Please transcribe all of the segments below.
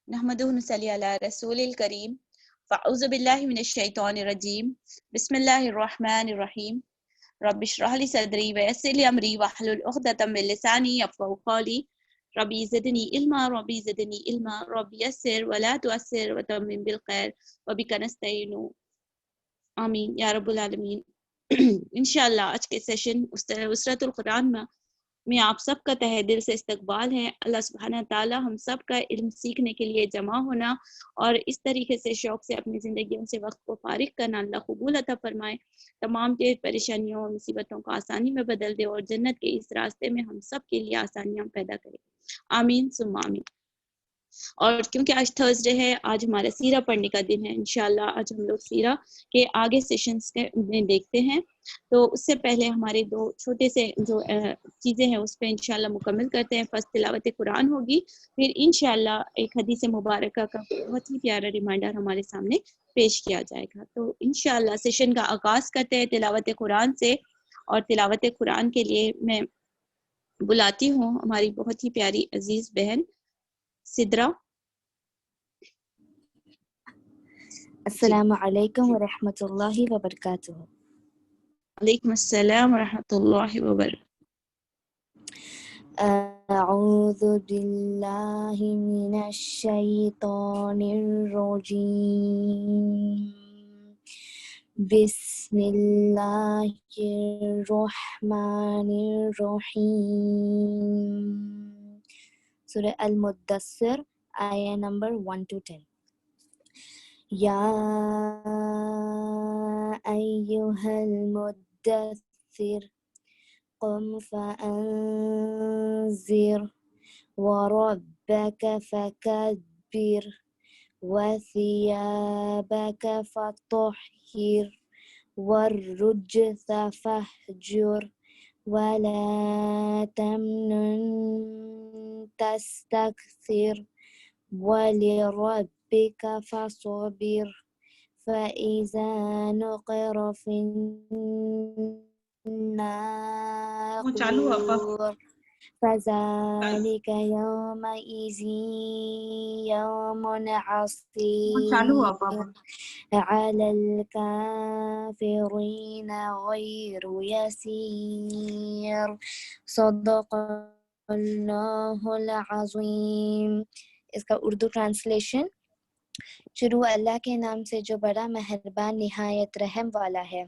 نحمدہ و نصلی علی رسول الکریم فاعوذ باللہ من الشیطان الرجیم بسم اللہ الرحمن الرحیم رب اشرح لی صدری ویسر لی امری واحلل عقدۃ من لسانی یفقهوا قولی ربی زدنی علما ربی یسر ولا تعسر وتمم بالخیر وبک نستعین آمین یا رب العالمین۔ انشاءاللہ آج کے سیشن اسرت القرآن میں آپ سب کا تہہ دل سے استقبال ہے۔ اللہ سبحانہ تعالی ہم سب کا علم سیکھنے کے لیے جمع ہونا اور اس طریقے سے شوق سے اپنی زندگیوں سے وقت کو فارغ کرنا اللہ قبول عطا فرمائے۔ تمام پریشانیوں اور مصیبتوں کو آسانی میں بدل دے اور جنت کے اس راستے میں ہم سب کے لیے آسانیاں پیدا کرے، آمین ثم آمین۔ اور کیونکہ آج تھرسڈے ہے، آج ہمارا سیرہ پڑھنے کا دن ہے۔ انشاءاللہ آج ہم لوگ سیرہ کے آگے سیشنز میں دیکھتے ہیں، تو اس سے پہلے ہمارے دو چھوٹے سے جو چیزیں ہیں اس پہ انشاءاللہ مکمل کرتے ہیں۔ فرسٹ تلاوت قرآن ہوگی، پھر انشاءاللہ ایک حدیث مبارکہ کا بہت ہی پیارا ریمائنڈر ہمارے سامنے پیش کیا جائے گا۔ تو انشاءاللہ سیشن کا آغاز کرتے ہیں تلاوت قرآن سے، اور تلاوت قرآن کے لیے میں بلاتی ہوں ہماری بہت ہی پیاری عزیز بہن سدرا۔ السلام علیکم ورحمۃ اللہ وبرکاتہ۔ وعلیکم السلام ورحمۃ اللہ وبرکاتہ۔ اعوذ باللہ من الشیطان الرجیم، بسم اللہ الرحمن الرحیم۔ سورہ المدثر، آیہ نمبر 1 to 10۔ یا ایہا المدثر قم فانذر وربک فکبر وثیابک فطہر والرجز فاہجر ولا تمنن تستکثر وَلِرَبِّكَ فَاصْبِرْ فَإِذَا نُقِرَ فِي النَّاقُورِ فَذَلِكَ يَوْمَئِذٍ يَوْمٌ عَسِيرٌ عَلَى الْكَافِرِينَ غَيْرُ يَسِيرٍ۔ صدق اللہ العظیم۔ اس کا اردو ٹرانسلیشن: شروع اللہ کے نام سے جو بڑا مہربان نہایت رحم والا ہے۔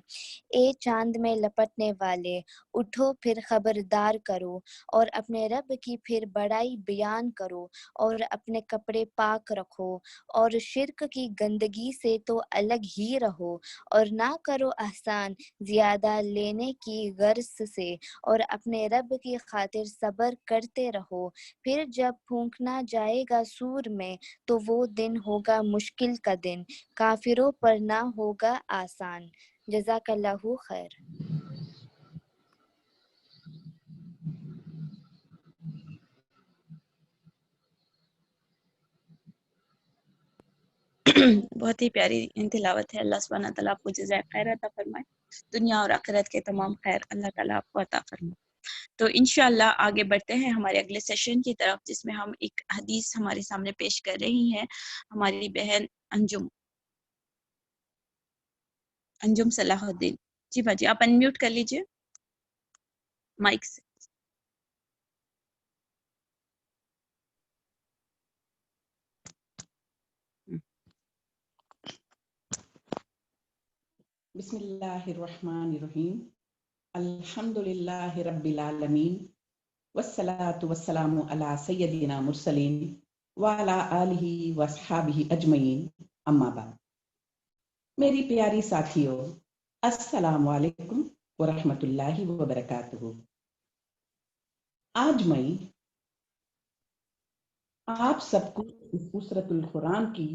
اے چاند میں لپٹنے والے، اٹھو پھر خبردار کرو اور اپنے رب کی پھر بڑائی بیان کرو اور اپنے کپڑے پاک رکھو اور شرک کی گندگی سے تو الگ ہی رہو اور نہ کرو احسان زیادہ لینے کی غرض سے اور اپنے رب کی خاطر صبر کرتے رہو۔ پھر جب پھونکنا جائے گا سور میں تو وہ دن ہوگا مشکل کا دن، کافروں پر نہ ہوگا آسان۔ جزاک اللہ خیر۔ بہت ہی پیاری تلاوت ہے۔ اللہ سبحانہ تعالیٰ آپ کو جزائے خیر عطا فرمائے، دنیا اور آخرت کے تمام خیر اللہ تعالیٰ آپ کو عطا فرمائے۔ تو انشاءاللہ آگے بڑھتے ہیں ہمارے اگلے سیشن کی طرف، جس میں ہم ایک حدیث ہمارے سامنے پیش کر رہی ہیں ہماری بہن انجم صلاح الدین۔ جی باجی آپ انمیوٹ کر لیجئے مائک سے۔ بسم اللہ الرحمن الرحیم، الحمد للہ رب العالمین، والصلاة والسلام علی سیدنا مرسلین وعلی آلہ واصحابہ اجمعین، اما بعد۔ میری پیاری ساتھیو، السلام علیکم ورحمۃ اللہ وبرکاتہ۔ آج میں آپ سب کو اس سورۃ القرآن کی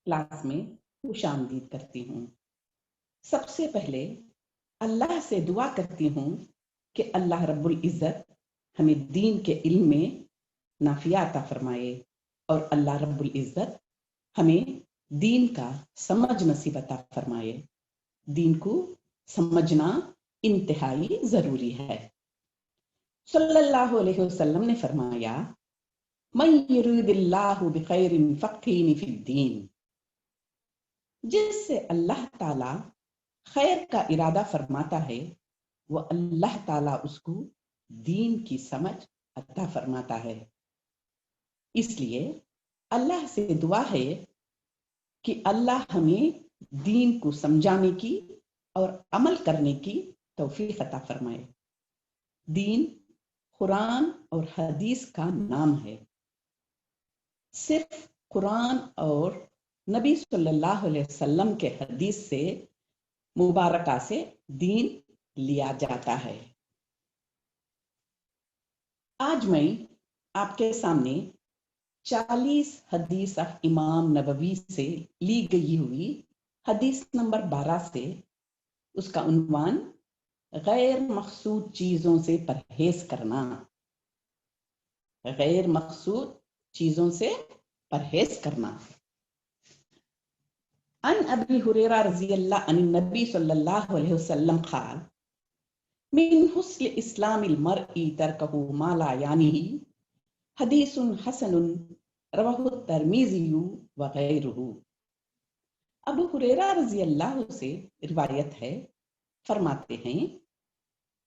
کلاس میں خوش آمدید کرتی ہوں۔ سب سے پہلے اللہ سے دعا کرتی ہوں کہ اللہ رب العزت ہمیں دین کے علم میں نافع عطا فرمائے اور اللہ رب العزت ہمیں دین کا سمجھ نصیب عطا فرمائے۔ دین کو سمجھنا انتہائی ضروری ہے۔ صلی اللہ علیہ وسلم نے فرمایا، من یرید اللہ بخیر فقہہ فی الدین، جس سے اللہ تعالی خیر کا ارادہ فرماتا ہے وہ اللہ تعالی اس کو دین کی سمجھ عطا فرماتا ہے۔ اس لیے اللہ سے دعا ہے کہ اللہ ہمیں دین کو سمجھانے کی اور عمل کرنے کی توفیق عطا فرمائے۔ دین قرآن اور حدیث کا نام ہے۔ صرف قرآن اور نبی صلی اللہ علیہ وسلم کے حدیث سے مبارکہ سے دین لیا جاتا ہے۔ آج میں آپ کے سامنے 40 حدیث امام نبوی سے لی گئی ہوئی حدیث نمبر 12 سے، اس کا عنوان غیر مقصود چیزوں سے پرہیز کرنا، غیر مقصود چیزوں سے پرہیز کرنا۔ عن ابی ہریرہ رضی اللہ عنہ النبی صلی اللہ علیہ وسلم قال من حسن اسلام المرء ترکہ ما لا یعنیہ حدیث حسن رواہ الترمذی وغیرہ۔ ابو ہریرہ رضی اللہ سے روایت ہے، فرماتے ہیں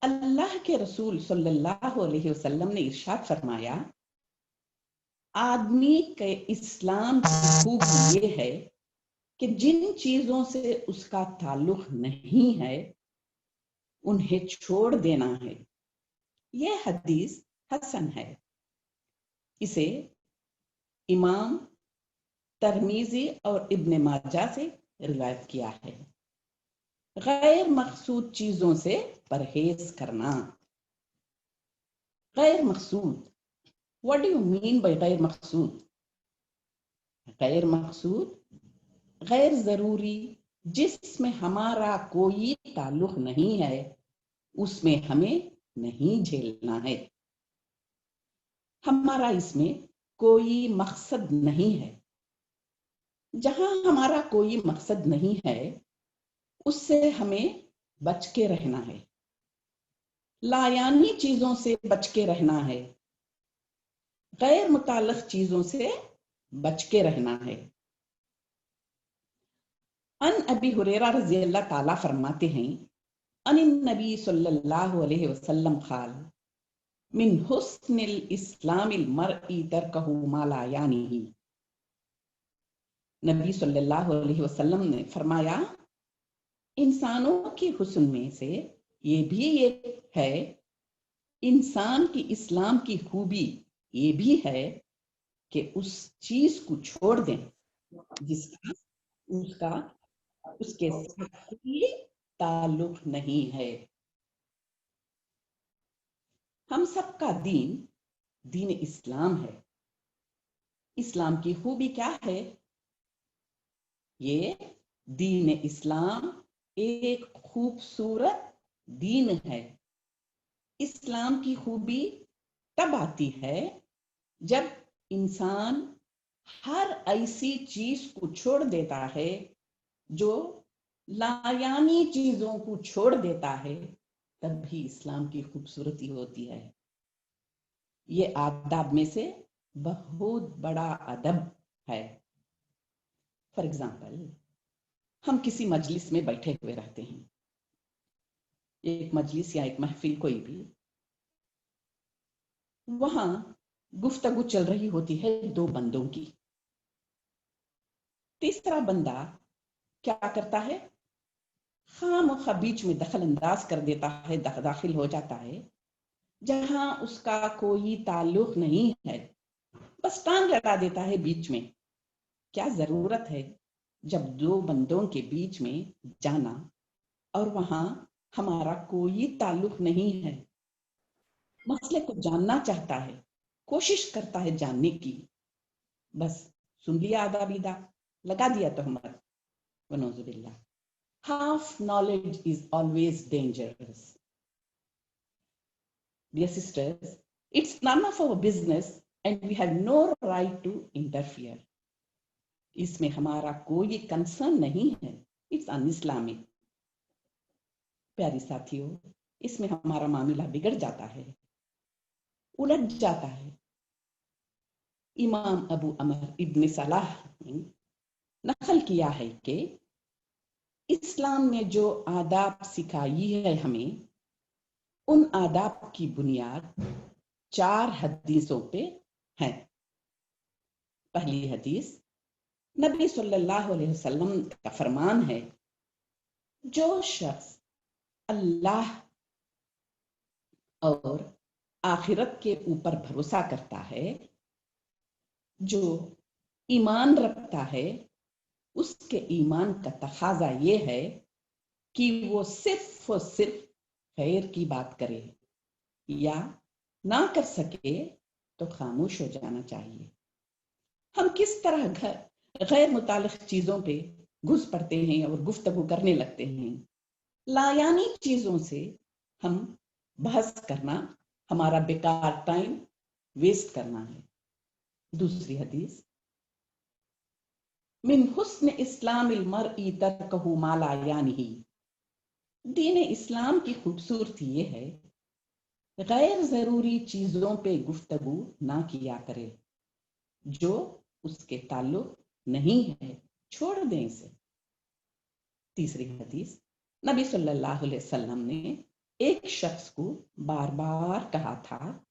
اللہ کے رسول صلی اللہ علیہ وسلم نے ارشاد فرمایا، آدمی کے اسلام کی خوبی یہ ہے کہ جن چیزوں سے اس کا تعلق نہیں ہے انہیں چھوڑ دینا ہے۔ یہ حدیث حسن ہے۔ اسے امام ترمذی اور ابن ماجہ سے روایت کیا ہے۔ غیر مقصود چیزوں سے پرہیز کرنا۔ غیر مقصود، what do you mean by غیر مقصود؟ غیر مقصود غیر ضروری، جس میں ہمارا کوئی تعلق نہیں ہے، اس میں ہمیں نہیں جھیلنا ہے۔ ہمارا اس میں کوئی مقصد نہیں ہے۔ جہاں ہمارا کوئی مقصد نہیں ہے اس سے ہمیں بچ کے رہنا ہے۔ لایانی چیزوں سے بچ کے رہنا ہے، غیر متعلق چیزوں سے بچ کے رہنا ہے۔ ان ابی ہریرہ رضی اللہ تعالیٰ فرماتے ہیں ان النبی صلی اللہ علیہ وسلم قال من حسن الاسلام المرء ترکہ ما لا یعنیہ۔ نبی صلی اللہ علیہ وسلم نے فرمایا انسانوں کی حسن میں سے یہ بھی ایک ہے، انسان کی اسلام کی خوبی یہ بھی ہے کہ اس چیز کو چھوڑ دیں جس کا اس کے ساتھ کوئی تعلق نہیں ہے۔ ہم سب کا دین دین اسلام ہے۔ اسلام کی خوبی کیا ہے؟ یہ دین اسلام ایک خوبصورت دین ہے۔ اسلام کی خوبی تب آتی ہے جب انسان ہر ایسی چیز کو چھوڑ دیتا ہے جو لایانی چیزوں کو چھوڑ دیتا ہے، تب بھی اسلام کی خوبصورتی ہوتی ہے۔ یہ آداب میں سے بہت بڑا ادب ہے۔ فار ایگزامپل، ہم کسی مجلس میں بیٹھے ہوئے رہتے ہیں، ایک مجلس یا ایک محفل کوئی بھی، وہاں گفتگو چل رہی ہوتی ہے دو بندوں کی۔ تیسرا بندہ کیا کرتا ہے؟ خام خواہ بیچ میں دخل انداز کر دیتا ہے، داخل ہو جاتا ہے جہاں اس کا کوئی تعلق نہیں ہے، بس ٹانگ لڑا دیتا ہے بیچ میں۔ کیا ضرورت ہے جب دو بندوں کے بیچ میں جانا اور وہاں ہمارا کوئی تعلق نہیں ہے، مسئلے کو جاننا چاہتا ہے، کوشش کرتا ہے جاننے کی، بس سن لیا آدھا بیدہ، لگا دیا تہمت، ونعوذ باللہ۔ Half knowledge is always dangerous. Dear sisters, it's none of our business and we have no right to interfere. اس میں ہمارا کوئی کنسرن نہیں ہے، اٹس ان اسلامک۔ پیاری ساتھیوں، اس میں ہمارا معاملہ بگڑ جاتا ہے، الجھ جاتا ہے۔ इमाम अबू अमर इब्न सलाह ने नकल किया है कि इस्लाम ने जो आदाब सिखाई है हमें, उन आदाब की बुनियाद 4 हदीसों पे है। पहली हदीस, नबी सल्लल्लाहु अलैहि वसल्लम का फरमान है, जो शख्स अल्लाह और आखिरत के ऊपर भरोसा करता है, जो ईमान रखता है, उसके ईमान का तकाजा ये है कि वो सिर्फ और सिर्फ खैर की बात करे, या ना कर सके तो खामोश हो जाना चाहिए। हम किस तरह गैर मुतालिक चीजों पे घुस पड़ते हैं और गुफ्तगू करने लगते हैं। लायानी चीजों से हम बहस करना हमारा बेकार टाइम वेस्ट करना है। दूसरी हदीस, मिन हुस्न इस्लामिल मर्ई तरकहु मा ला यानिही, दीन इस्लाम की खूबसूरती ये है, गैर जरूरी चीजों पे गुफ्तगू ना किया करे, जो उसके ताल्लुक नहीं है, छोड़ दें इसे। तीसरी हदीस, नबी सल्लल्लाहु अलैहि वसल्लम ने एक शख्स को बार बार कहा था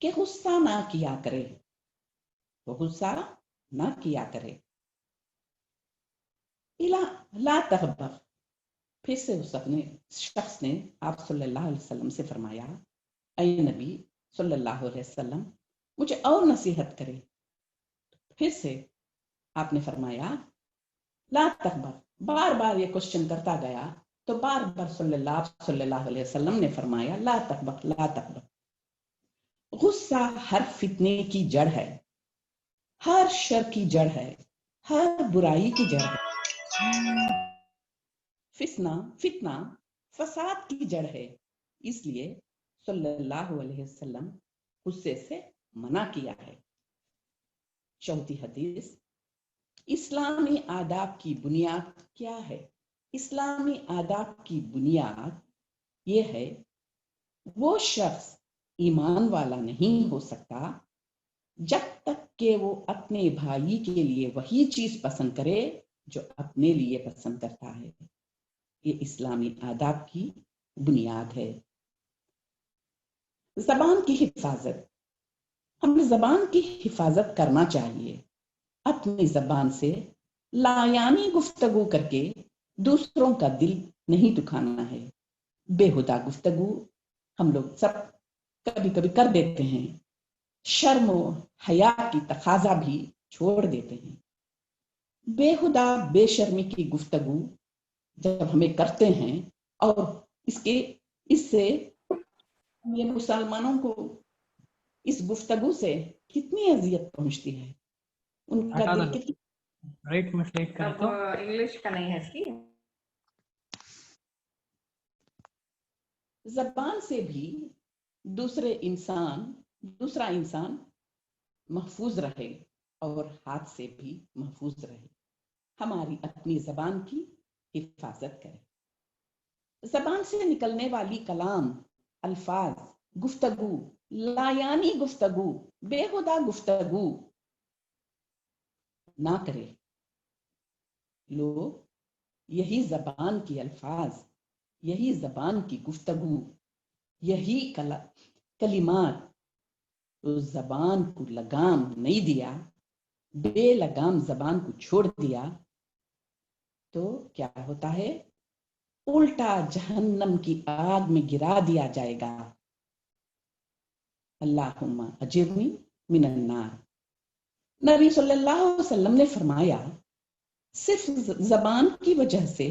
कि गुस्सा ना किया करे, वो गुस्सा ना किया करे। ला तगबग, फिर से उस अपने शख्स ने आप सल्लल्लाहु अलैहि वसल्लम से फरमाया, ऐ नबी सल्लल्लाहु अलैहि वसल्लम, मुझे और नसीहत करे। फिर से आपने फरमाया ला तगबग, बार बार ये क्वेश्चन करता गया तो बार बार सल्लल्लाहु अलैहि वसल्लम ने फरमाया ला तगबग, ला तगबग। गुस्सा हर फितने की जड़ है, हर शर की जड़ है, हर बुराई की जड़ है। फितना फसाद की जड़ है, इसलिए सल्लल्लाहु अलैहि वसल्लम गुस्से से मना किया है। चौथी हदीस, इस्लामी आदाब की बुनियाद क्या है? इस्लामी आदाब की बुनियाद ये है, वो शख्स ईमान वाला नहीं हो सकता जब तक कि वो अपने भाई के लिए वही चीज पसंद करे जो अपने लिए पसंद करता है। ये इस्लामी आदाब की बुनियाद है। जबान की हिफाजत, हमें जबान की हिफाजत करना चाहिए। अपनी जबान से लायानी गुफ्तगू करके दूसरों का दिल नहीं दुखाना है। बेहुदा गुफ्तगू हम लोग सब कभी कभी कर देते हैं, शर्म हया की तकाजा भी छोड़ देते हैं। बेहुदा बेशर्मी की गुफ्तगू जब हमें करते हैं और इससे ये मुसलमानों को इस गुफ्तगू से कितनी अजियत पहुंचती है, उनका दिल कितनी राइट मिस्टेक कर तो इंग्लिश का नहीं है इसकी। जबान से भी दूसरा इंसान महफूज रहे और हाथ से भी महफूज रहे। हमारी अपनी जबान की हिफाजत करें। जबान से निकलने वाली कलाम, अल्फाज, गुफ्तगू, लायानी गुफ्तगू, बेहुदा गुफ्तगू ना करें। लोग यही जबान की अल्फाज, यही जबान की गुफ्तगू, यही कलिमात तो जबान को लगाम नहीं दिया, बेलगाम जबान को छोड़ दिया, तो क्या होता है? उल्टा जहन्नम की आग में गिरा दिया जाएगा। अल्लाहुम्मा अजिरनी मिनन नार। नबी सल्लल्लाहु अलैहि वसल्लम ने फरमाया, सिर्फ जबान की वजह से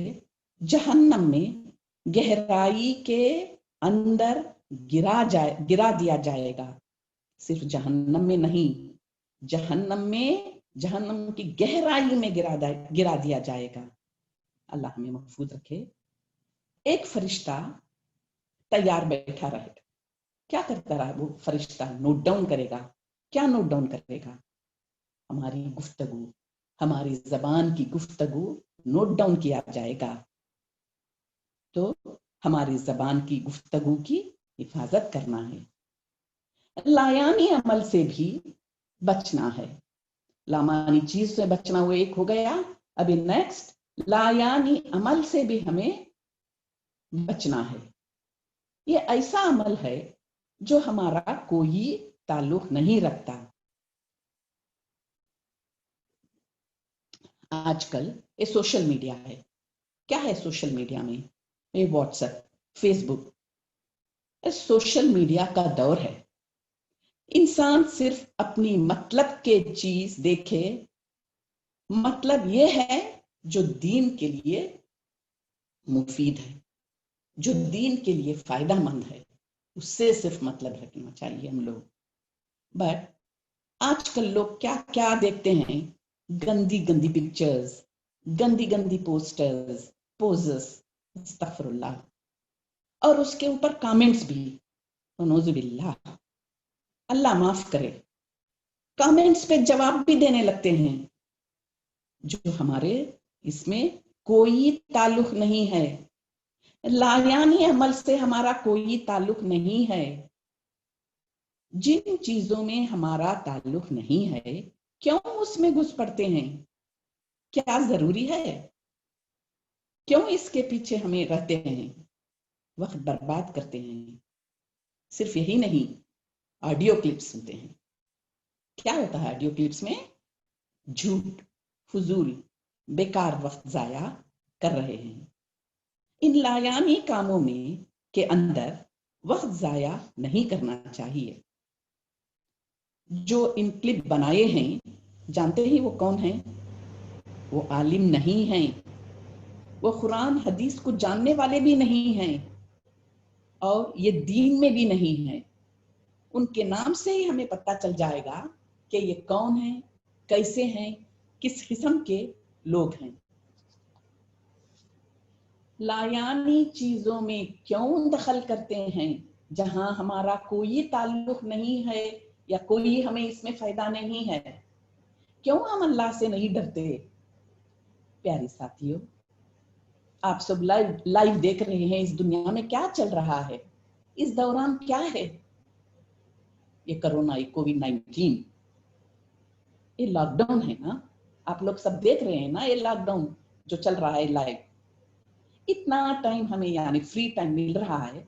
जहन्नम में गहराई के अंदर गिरा दिया जाएगा। सिर्फ जहन्नम में नहीं, जहन्नम की गहराई में गिरा दिया जाएगा। अल्लाह हमें महफूज रखे। एक फरिश्ता तैयार बैठा रहे, क्या करता रहा वो फरिश्ता? नोट डाउन करेगा। क्या नोट डाउन करेगा? हमारी गुफ्तगू, हमारी जबान की गुफ्तगू नोट डाउन किया जाएगा। तो हमारी जबान की गुफ्तगू की हिफाजत करना है। लायानी अमल से भी बचना है। लामानी चीज से बचना वो एक हो गया। अभी नेक्स्ट लायानी अमल से भी हमें बचना है। ये ऐसा अमल है जो हमारा कोई ताल्लुक नहीं रखता। आजकल ये सोशल मीडिया है। क्या है सोशल मीडिया में? ये व्हाट्सएप, फेसबुक, सोशल मीडिया का दौर है। इंसान सिर्फ अपनी मतलब के चीज देखे। मतलब ये है जो दीन के लिए मुफीद है, जो दीन के लिए फायदेमंद है, उससे सिर्फ मतलब रखना चाहिए हम लोग। बट आजकल लोग क्या क्या देखते हैं? गंदी गंदी पिक्चर्स, गंदी गंदी पोस्टर्स, पोजेस, अस्तगफिरुल्लाह, और उसके ऊपर कमेंट्स भी, नऊजुबिल्लाह, अल्लाह माफ करे। कमेंट्स पे जवाब भी देने लगते हैं जो हमारे इसमें कोई ताल्लुक नहीं है। लायानी अमल से हमारा कोई ताल्लुक नहीं है। जिन चीजों में हमारा ताल्लुक नहीं है, क्यों उसमें घुस पड़ते हैं? क्या जरूरी है? क्यों इसके पीछे हमें रहते हैं, वक्त बर्बाद करते हैं? सिर्फ यही नहीं, ऑडियो क्लिप्स सुनते हैं। क्या होता है ऑडियो क्लिप्स में? झूठ, फजूल, बेकार वक्त जाया कर रहे हैं। इन लायानी कामों में के अंदर वक्त जाया नहीं करना चाहिए। जो इन क्लिप बनाए हैं, जानते ही वो कौन हैं? वो आलिम नहीं हैं, वो कुरान हदीस को जानने वाले भी नहीं हैं, और ये दीन में भी नहीं है। उनके नाम से ही हमें पता चल जाएगा कि ये कौन हैं, कैसे हैं, किस किस्म के लोग हैं। लायानी चीजों में क्यों दखल करते हैं जहां हमारा कोई ताल्लुक नहीं है या कोई हमें इसमें फायदा नहीं है? क्यों हम अल्लाह से नहीं डरते? प्यारे साथियों, आप सब लाइव देख रहे हैं इस दुनिया में क्या चल रहा है। इस दौरान क्या है? ये कोरोना, ये कोविड-19, ये लॉकडाउन है ना। आप लोग सब देख रहे हैं ना ये लॉकडाउन जो चल रहा है लाइव। इतना टाइम हमें यानी फ्री टाइम मिल रहा है,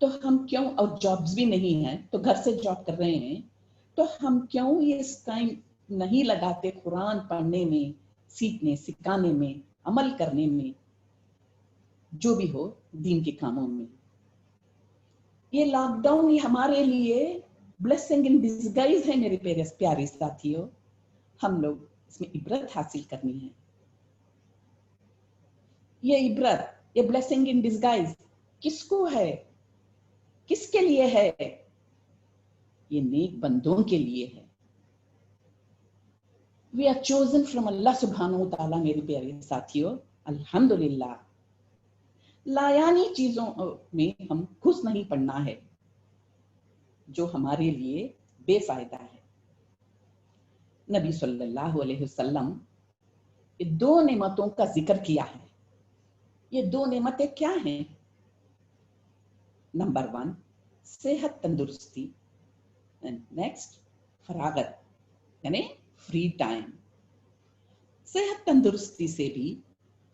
तो हम क्यों, और जॉब्स भी नहीं है तो घर से जॉब कर रहे हैं, तो हम क्यों ये टाइम नहीं लगाते कुरान पढ़ने में, सीखने सिखाने में, अमल करने में, जो भी हो दीन के कामों में। ये लॉकडाउन ये हमारे लिए ब्लेसिंग इन डिस्गाइज है मेरे प्यारे साथियों। हम लोग इसमें इबरत हासिल करनी है। ये इबरत, ये ब्लेसिंग इन डिस्गाइज किसको है, किसके लिए है? ये नेक बंदों के लिए है। वी आर चोजन फ्रॉम अल्लाह सुब्हानहू तआला मेरे प्यारे साथियों, अल्हम्दुलिल्लाह। लायानी चीजों में हम घुस नहीं पड़ना है जो हमारे लिए बेफायदा है। नबी सल्लल्लाहु अलैहि वसल्लम ये दो नेमतों का जिक्र किया है। ये दो नेमतें क्या हैं? नंबर 1 सेहत तंदुरुस्ती, नेक्स्ट फरागत यानी फ्री टाइम। सेहत तंदुरुस्ती से भी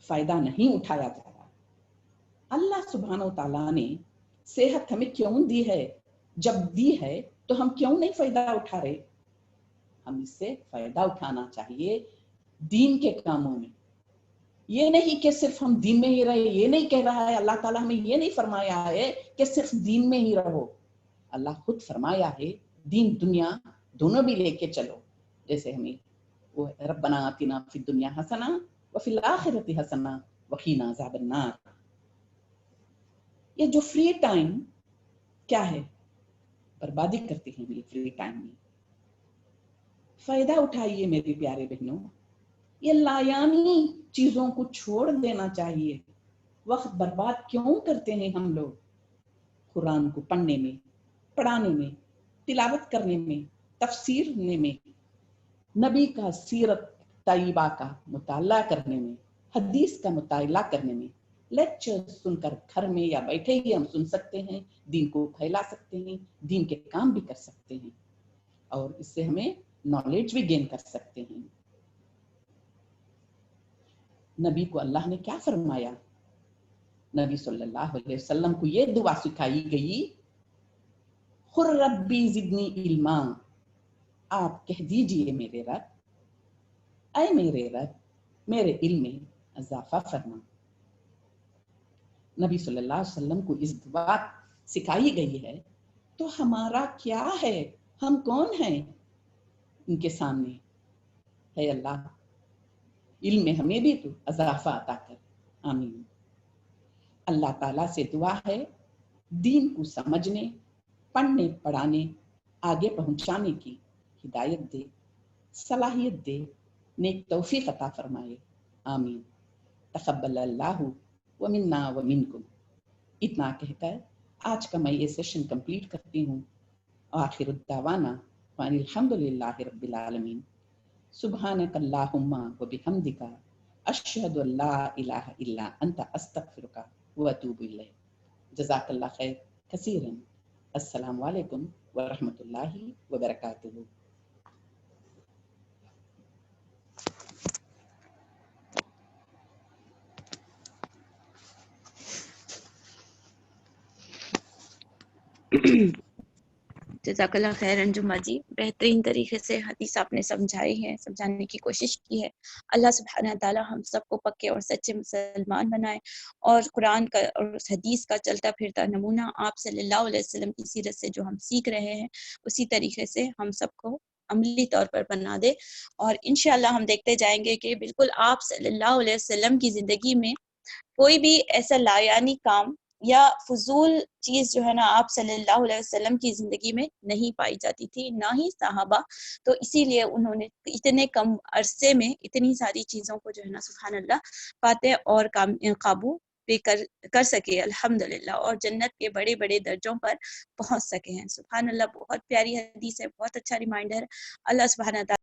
फायदा नहीं उठाया जा रहा। अल्लाह सुब्हानहू तआला ने सेहत हमें क्यों दी है? जब दी है तो हम क्यों नहीं फायदा उठा रहे? हम इससे फायदा उठाना चाहिए दीन के कामों में। ये नहीं कि सिर्फ हम दीन में ही रहे। ये नहीं कह रहा है अल्लाह ताला, हमें ये नहीं फरमाया है कि सिर्फ दीन में ही रहो। अल्लाह खुद फरमाया है दीन दुनिया दोनों भी लेके चलो। जैसे हमें वो रब्बना आतिना फिद दुनिया हसना व फिल आखिरति हसना व क़ीना अज़ाबन नार। ये जो फ्री टाइम क्या है? बर्बादी करते हैं ये फ्री टाइम में। फायदा उठाइए मेरे प्यारे बहनों। ये लायानी चीजों को छोड़ देना चाहिए। वक्त बर्बाद क्यों करते हैं हम लोग कुरान को पढ़ने में, पढ़ाने में, तिलावत करने में, तफसीर में, नबी का सीरत तैयबा का मुताला करने में, हदीस का मुताला करने में। लेक्चर सुनकर घर में या बैठे ही हम सुन सकते हैं, दीन को फैला सकते हैं, दीन के काम भी कर सकते हैं, और इससे हमें नॉलेज भी गेन कर सकते हैं। नबी को अल्लाह ने क्या फरमाया? नबी सल्लल्लाहु अलैहि वसल्लम को ये दुआ सिखाई गई, खुर रब्बी जिदनी इल्मा, आप कह दीजिए मेरे रब, ऐ मेरे रब मेरे इल्म में इजाफा फरमा। नबी सल्लल्लाहु अलैहि वसल्लम को इस दुआ सिखाई गई है, तो हमारा क्या है, हम कौन हैं इनके सामने? है अल्लाह, इल्म में हमें भी तो इजाफा अता कर, आमीन। अल्लाह ताला से दुआ है दीन को समझने, पढ़ने पढ़ाने, आगे पहुंचाने की हिदायत दे, सलाहियत दे, नेक तौफीक अता फरमाए, आमीन। तक़ब्बल अल्लाहु व मिन्ना व मिनकुम। इतना कहकर आज का मैं ये सेशन कंप्लीट करती हूँ। आखिर दावाना वानिल हम्दुलिल्लाहि रब्बिल आलमीन। सुब्हानक अल्लाहुम्मा व बिहम्दिका अशहदु अल्ला इलाहा इल्ला अंता अस्तगफिरुका व अतूबु इलैक। जज़ाकल्लाह खैर कसीरन। अस्सलामु अलैकुम व रहमतुल्लाहि व बरकातुहू। जज़ाकल्लाह खैर अंजुमा जी, बेहतरीन तरीके से हदीस आपने समझाई है, समझाने की कोशिश की है। अल्लाह सुब्हानहू व तआला हम सबको पक्के और सच्चे मुसलमान बनाए और कुरान का और उस हदीस का चलता फिरता नमूना आप सल्लल्लाहु अलैहि वसल्लम की सीरत से जो हम सीख रहे हैं उसी तरीके से हम सबको अमली तौर पर बना दे। और इंशाअल्लाह हम देखते जाएंगे कि बिल्कुल आप सल्लल्लाहु अलैहि वसल्लम की ज़िंदगी में कोई भी ऐसा लायानी काम या फजूल चीज जो है ना आप सल्लल्लाहु अलैहि वसल्लम की जिंदगी में नहीं पाई जाती थी, ना ही सहाबा। तो इसीलिए उन्होंने इतने कम अरसे में इतनी सारी चीजों को जो है ना सुभान अल्लाह पाते और काबू पे कर सके अल्हम्दुलिल्लाह, और जन्नत के बड़े बड़े दर्जों पर पहुंच सके हैं। सुभान अल्लाह, बहुत प्यारी हदीस है, बहुत अच्छा रिमाइंडर। अल्लाह सुभान